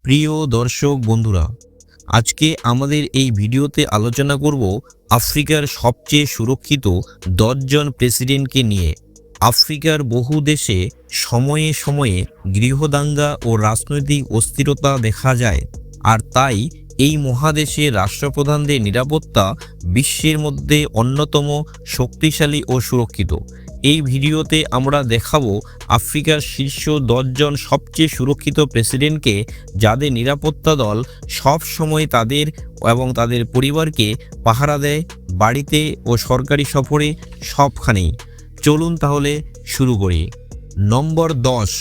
প্রিয় দর্শক বন্ধুরা, আজকে আমাদের এই ভিডিওতে আলোচনা করব আফ্রিকার সবচেয়ে সুরক্ষিত 10 জন প্রেসিডেন্টকে নিয়ে। আফ্রিকার বহু দেশে সময়ে সময়ে গৃহদাঙ্গা ও রাজনৈতিক অস্থিরতা দেখা যায়, আর তাই এই মহাদেশের রাষ্ট্রপ্রধানদের নিরাপত্তা বিশ্বের মধ্যে অন্যতম শক্তিশালী ও সুরক্ষিত। এই ভিডিওতে আমরা দেখাবো আফ্রিকার শীর্ষ 10 জন সবচেয়ে সুরক্ষিত প্রেসিডেন্টকে, যাদের নিরাপত্তা দল সব সময় তাদের এবং তাদের পরিবারকে পাহারা দেয়, বাড়িতে ও সরকারি সফরে সবখানেই। চলুন তাহলে শুরু করি। নম্বর 10,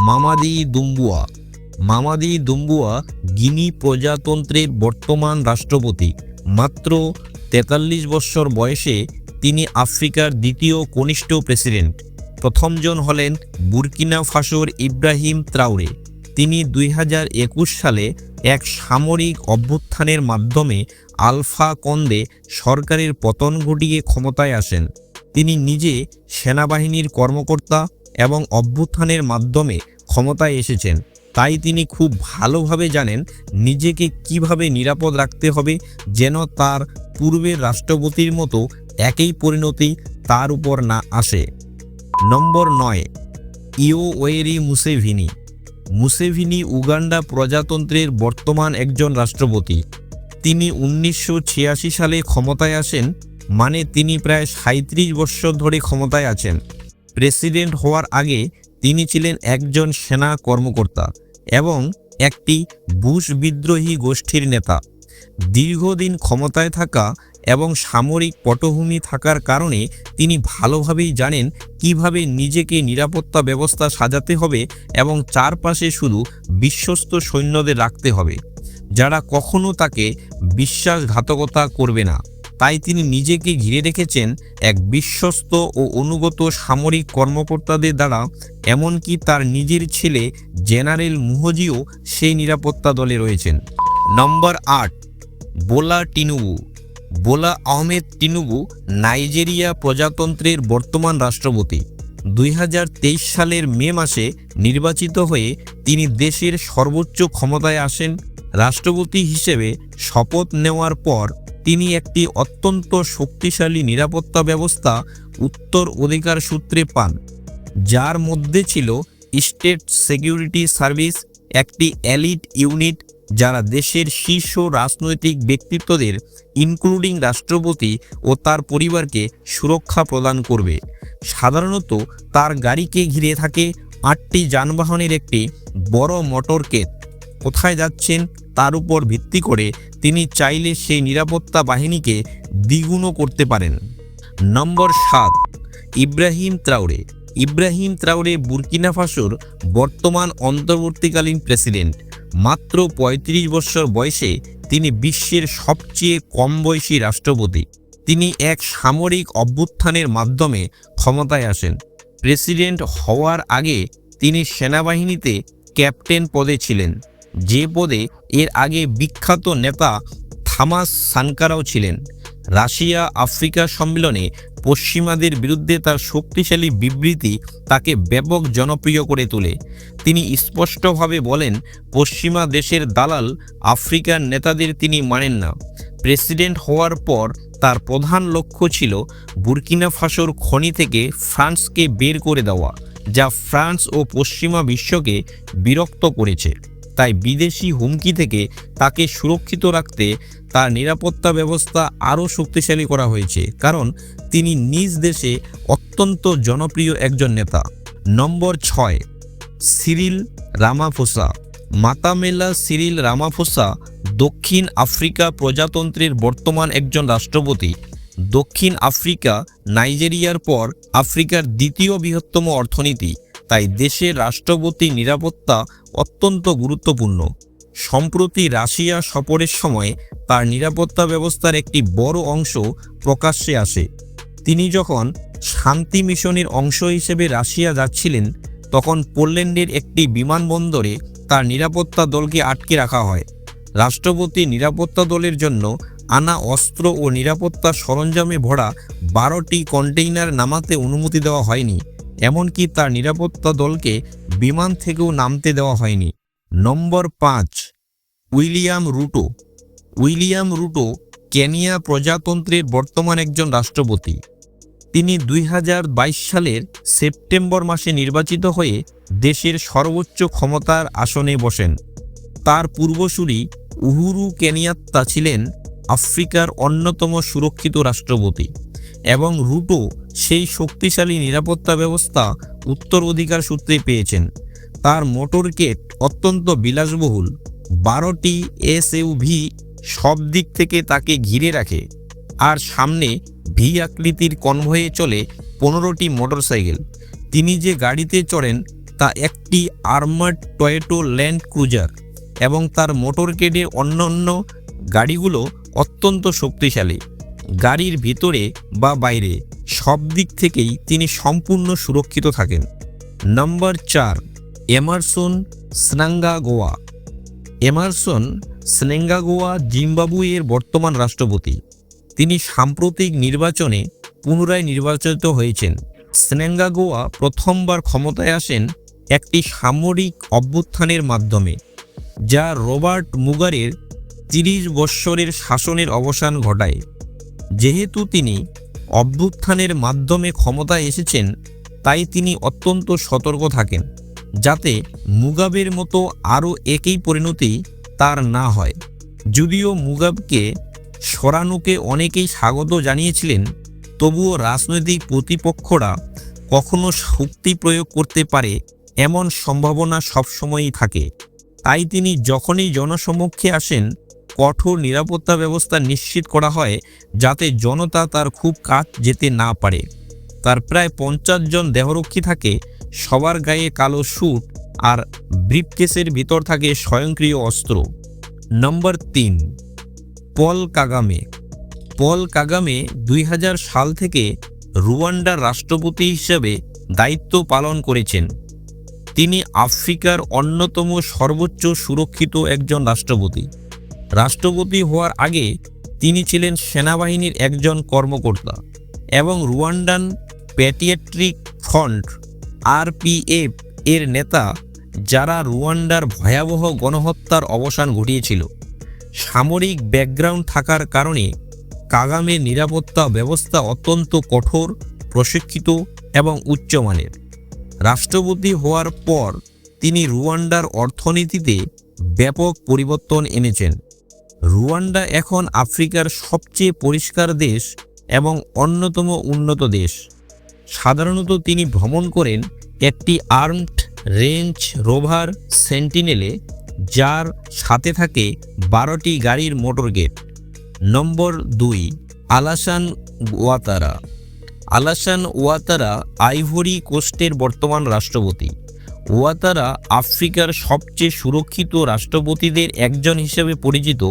মামাদি দুম্বুয়া। মামাদি দুম্বুয়া গিনি প্রজাতন্ত্রের বর্তমান রাষ্ট্রপতি। মাত্র 43 বছর বয়সে তিনি আফ্রিকার দ্বিতীয় কনিষ্ঠ প্রেসিডেন্ট। প্রথমজন হলেন বুর্কিনা ফাসোর ইব্রাহিম ত্রাওরে। তিনি 2021 সালে এক সামরিক অভ্যুত্থানের মাধ্যমে আলফা কন্দে সরকারের পতন ঘটিয়ে ক্ষমতায় আসেন। তিনি নিজে সেনাবাহিনীর কর্মকর্তা এবং অভ্যুত্থানের মাধ্যমে ক্ষমতায় এসেছেন, তাই তিনি খুব ভালোভাবে জানেন নিজেকে কিভাবে নিরাপদ রাখতে হবে, যেন তার পূর্বের রাষ্ট্রপতির মতো একই পরিণতি তার উপর না আসে। নম্বর 9, ইয়োওয়েরি মুসেভিনি। মুসেভিনি উগান্ডা প্রজাতন্ত্রের বর্তমান একজন রাষ্ট্রপতি। তিনি 1986 সালে ক্ষমতায় আসেন, মানে তিনি প্রায় 37 বছর ধরে ক্ষমতায় আছেন। প্রেসিডেন্ট হওয়ার আগে তিনি ছিলেন একজন সেনা কর্মকর্তা এবং একটি বুশ বিদ্রোহী গোষ্ঠীর নেতা। দীর্ঘদিন ক্ষমতায় থাকা এবং সামরিক পটভূমি থাকার কারণে তিনি ভালোভাবেই জানেন কিভাবে নিজেকে নিরাপত্তা ব্যবস্থা সাজাতে হবে এবং চারপাশে শুধু বিশ্বস্ত সৈন্যদের রাখতে হবে, যারা কখনো তাকে বিশ্বাসঘাতকতা করবে না। তাই তিনি নিজেকে ঘিরে রেখেছেন এক বিশ্বস্ত ও অনুগত সামরিক কর্মকর্তাদের দ্বারা। এমনকি তার নিজের ছেলে জেনারেল মুহজিও সেই নিরাপত্তা দলে রয়েছেন। নম্বর 8, বোলা টিনুবু। বোলা আহমেদ টিনুবু নাইজেরিয়া প্রজাতন্ত্রের বর্তমান রাষ্ট্রপতি। 2023 সালের মে মাসে নির্বাচিত হয়ে তিনি দেশের সর্বোচ্চ ক্ষমতায় আসেন। রাষ্ট্রপতি হিসেবে শপথ নেওয়ার পর তিনি একটি অত্যন্ত শক্তিশালী নিরাপত্তা ব্যবস্থা উত্তর অধিকার সূত্রে পান, যার মধ্যে ছিল স্টেট সিকিউরিটি সার্ভিস, একটি এলিট ইউনিট যারা দেশের শীর্ষ রাজনৈতিক ব্যক্তিত্বদের ইনক্লুডিং রাষ্ট্রপতি ও তার পরিবারকে সুরক্ষা প্রদান করবে। সাধারণত তার গাড়িকে ঘিরে থাকে 8টি যানবাহনের একটি বড় মোটরকেট। কোথায় যাচ্ছেন তার উপর ভিত্তি করে তিনি চাইলে সেই নিরাপত্তা বাহিনীকে দ্বিগুণও করতে পারেন। নম্বর 7, ইব্রাহিম ত্রাওরে। ইব্রাহিম ত্রাওরে বুর্কিনা ফাসোর বর্তমান অন্তর্বর্তীকালীন প্রেসিডেন্ট। মাত্র 35 বছর বয়সে তিনি বিশ্বের সবচেয়ে কম বয়সী রাষ্ট্রপতি। তিনি এক সামরিক অভ্যুত্থানের মাধ্যমে ক্ষমতায় আসেন। প্রেসিডেন্ট হওয়ার আগে তিনি সেনাবাহিনীতে ক্যাপ্টেন পদে ছিলেন, যে পদে এর আগে বিখ্যাত নেতা থমাস সানকারাও ছিলেন। রাশিয়া আফ্রিকা সম্মেলনে পশ্চিমাদের বিরুদ্ধে তার শক্তিশালী বিবৃতি তাকে ব্যাপক জনপ্রিয় করে তোলে। তিনি স্পষ্টভাবে বলেন, পশ্চিমা দেশের দালাল আফ্রিকার নেতাদের তিনি মানেন না। প্রেসিডেন্ট হওয়ার পর তার প্রধান লক্ষ্য ছিল বুর্কিনা ফাসোর খনি থেকে ফ্রান্সকে বের করে দেওয়া, যা ফ্রান্স ও পশ্চিমা বিশ্বকে বিরক্ত করেছে। তাই বিদেশি হুমকি থেকে তাকে সুরক্ষিত রাখতে তার নিরাপত্তা ব্যবস্থা আরও শক্তিশালী করা হয়েছে, কারণ তিনি নিজ দেশে অত্যন্ত জনপ্রিয় একজন নেতা। নম্বর 6, সিরিল রামাফোসা। মাতামেলা সিরিল রামাফোসা দক্ষিণ আফ্রিকা প্রজাতন্ত্রের বর্তমান একজন রাষ্ট্রপতি। দক্ষিণ আফ্রিকা নাইজেরিয়ার পর আফ্রিকার দ্বিতীয় বৃহত্তম অর্থনীতি, তাই দেশের রাষ্ট্রপতি নিরাপত্তা অত্যন্ত গুরুত্বপূর্ণ। সম্প্রতি রাশিয়া সফরের সময় তার নিরাপত্তা ব্যবস্থার একটি বড় অংশ প্রকাশ্যে আসে। তিনি যখন শান্তি মিশনের অংশ হিসেবে রাশিয়া যাচ্ছিলেন, তখন পোল্যান্ডের একটি বিমানবন্দরে তার নিরাপত্তা দলকে আটকে রাখা হয়। রাষ্ট্রপতি নিরাপত্তা দলের জন্য আনা অস্ত্র ও নিরাপত্তা সরঞ্জামে ভরা 12টি কন্টেইনার নামাতে অনুমতি দেওয়া হয়নি। এমনকি তার নিরাপত্তা দলকে বিমান থেকেও নামতে দেওয়া হয়নি। নম্বর ৫, William Ruto. William Ruto Kenya প্রজাতন্ত্রের বর্তমান একজন রাষ্ট্রপতি। তিনি ২০২২ সালের সেপ্টেম্বর মাসে নির্বাচিত হয়ে দেশের সর্বোচ্চ ক্ষমতার আসনে বসেন। তার পূর্বসূরি উহুরু কেনিয়াত্তা ছিলেন আফ্রিকার অন্যতম সুরক্ষিত রাষ্ট্রপতি এবং রুটো সেই শক্তিশালী নিরাপত্তা ব্যবস্থা উত্তরাধিকার সূত্রে পেয়েছেন। তার মোটরকেট অত্যন্ত বিলাসবহুল, 12টি এসইউভি সব দিক থেকে তাকে ঘিরে রাখে, আর সামনে ভি আকৃতির কনভয়ে চলে 15টি মোটরসাইকেল। তিনি যে গাড়িতে চড়েন তা একটি আর্মার্ড টয়োটা ল্যান্ড ক্রুজার এবং তার মোটরকেডের অন্যান্য গাড়িগুলো অত্যন্ত শক্তিশালী। গাড়ির ভিতরে বা বাইরে সব দিক থেকেই তিনি সম্পূর্ণ সুরক্ষিত থাকেন। নম্বর ৪, এমারসন স্নাঙ্গাগোয়া। এমারসন স্নাঙ্গাগোয়া জিম্বাবুয়ের বর্তমান রাষ্ট্রপতি। তিনি সাম্প্রতিক নির্বাচনে পুনরায় নির্বাচিত হয়েছেন। স্নাঙ্গাগোয়া প্রথমবার ক্ষমতায় আসেন একটি সামরিক অভ্যুত্থানের মাধ্যমে, যা রবার্ট মুগারের 30 বৎসরের শাসনের অবসান ঘটায়। যেহেতু তিনি অভ্যুত্থানের মাধ্যমে ক্ষমতায় এসেছেন, তাই তিনি অত্যন্ত সতর্ক থাকেন যাতে মুগাবের মতো আরও একই পরিণতি তার না হয়। যদিও মুগাবকে সরানোকে অনেকেই স্বাগত জানিয়েছিলেন, তবুও রাজনৈতিক প্রতিপক্ষরা কখনো শক্তি প্রয়োগ করতে পারে এমন সম্ভাবনা সবসময়ই থাকে। তাই তিনি যখনই জনসমক্ষে আসেন, কঠোর নিরাপত্তা ব্যবস্থা নিশ্চিত করা হয় যাতে জনতা তার খুব কাছ যেতে না পারে। তার প্রায় 50 জন দেহরক্ষী থাকে, সবার গায়ে কালো স্যুট আর ব্রিফকেসের ভিতর থাকে স্বয়ংক্রিয় অস্ত্র। নম্বর ৩, পল কাগামে। পল কাগামে 2000 সাল থেকে রুয়ান্ডার রাষ্ট্রপতি হিসেবে দায়িত্ব পালন করেছেন। তিনি আফ্রিকার অন্যতম সর্বোচ্চ সুরক্ষিত একজন রাষ্ট্রপতি। রাষ্ট্রপতি হওয়ার আগে তিনি ছিলেন সেনাবাহিনীর একজন কর্মকর্তা এবং রুয়ান্ডান প্যাট্রিয়টিক ফ্রন্ট আরপিএফ এর নেতা, যারা রুয়ান্ডার ভয়াবহ গণহত্যার অবসান ঘটিয়েছিল। সামরিক ব্যাকগ্রাউন্ড থাকার কারণে কাগামের নিরাপত্তা ব্যবস্থা অত্যন্ত কঠোর, প্রশিক্ষিত এবং উচ্চমানের। রাষ্ট্রপতি হওয়ার পর তিনি রুয়ান্ডার অর্থনীতিতে ব্যাপক পরিবর্তন এনেছেন। রুয়ান্ডা এখন আফ্রিকার সবচেয়ে পরিষ্কার দেশ এবং অন্যতম উন্নত দেশ। সাধারণত তিনি ভ্রমণ করেন একটি আর্মড রেঞ্জ রোভার সেন্টিনেলে, যার সাথে থাকে 12টি গাড়ির মোটরগেট। নম্বর 2, আলাসান ওয়াতারা। আলাসান ওয়াতারা আইভরি কোস্টের বর্তমান রাষ্ট্রপতি। ওয়াতারা আফ্রিকার সবচেয়ে সুরক্ষিত রাষ্ট্রপতিদের একজন হিসেবে পরিচিত,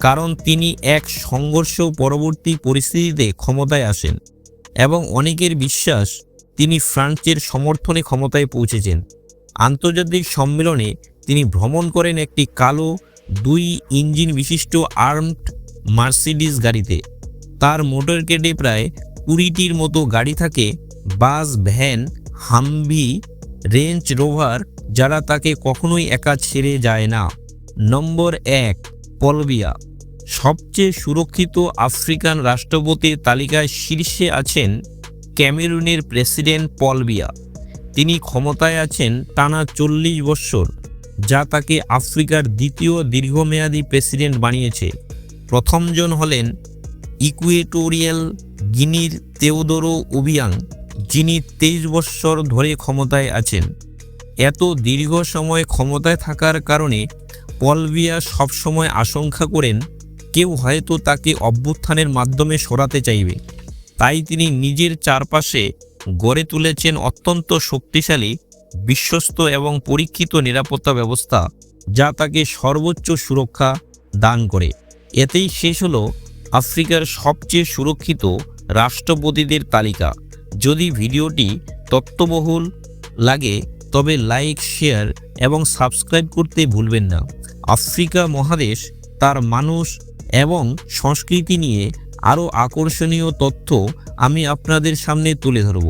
কারণ তিনি এক সংঘর্ষ পরবর্তী পরিস্থিতিতে ক্ষমতায় আসেন এবং অনেকের বিশ্বাস তিনি ফ্রান্সের সমর্থনে ক্ষমতায় পৌঁছেছেন। আন্তর্জাতিক সম্মেলনে তিনি ভ্রমণ করেন একটি কালো 2 ইঞ্জিন বিশিষ্ট আর্মড মার্সিডিজ গাড়িতে। তার মোটরকেডে প্রায় 20টির মতো গাড়ি থাকে, বাস, ভ্যান, হামভি, রেঞ্জ রোভার, যারা তাকে কখনোই একা ছেড়ে যায় না। নম্বর 1, পলবিয়া। সবচেয়ে সুরক্ষিত আফ্রিকান রাষ্ট্রপতির তালিকায় শীর্ষে আছেন ক্যামেরুনের প্রেসিডেন্ট পল বিয়া। তিনি ক্ষমতায় আছেন টানা 40 বৎসর, যা তাকে আফ্রিকার দ্বিতীয় দীর্ঘমেয়াদী প্রেসিডেন্ট বানিয়েছে। প্রথমজন হলেন ইকুয়েটোরিয়াল গিনির তেওদোরো ওবিয়াং, যিনি 23 বৎসর ধরে ক্ষমতায় আছেন। এত দীর্ঘ সময় ক্ষমতায় থাকার কারণে পল বিয়া সবসময় আশঙ্কা করেন কেউ হয়তো তাকে অভ্যুত্থানের মাধ্যমে সরাতে চাইবে। তাই তিনি নিজের চারপাশে গড়ে তুলেছেন অত্যন্ত শক্তিশালী, বিশ্বস্ত এবং পরীক্ষিত নিরাপত্তা ব্যবস্থা, যা তাকে সর্বোচ্চ সুরক্ষা দান করে। এতেই শেষ হলো আফ্রিকার সবচেয়ে সুরক্ষিত রাষ্ট্রপতিদের তালিকা। যদি ভিডিওটি তথ্যবহুল লাগে তবে লাইক, শেয়ার এবং সাবস্ক্রাইব করতে ভুলবেন না। আফ্রিকা মহাদেশ, তার মানুষ এবং সংস্কৃতি নিয়ে আরও আকর্ষণীয় তথ্য আমি আপনাদের সামনে তুলে ধরব।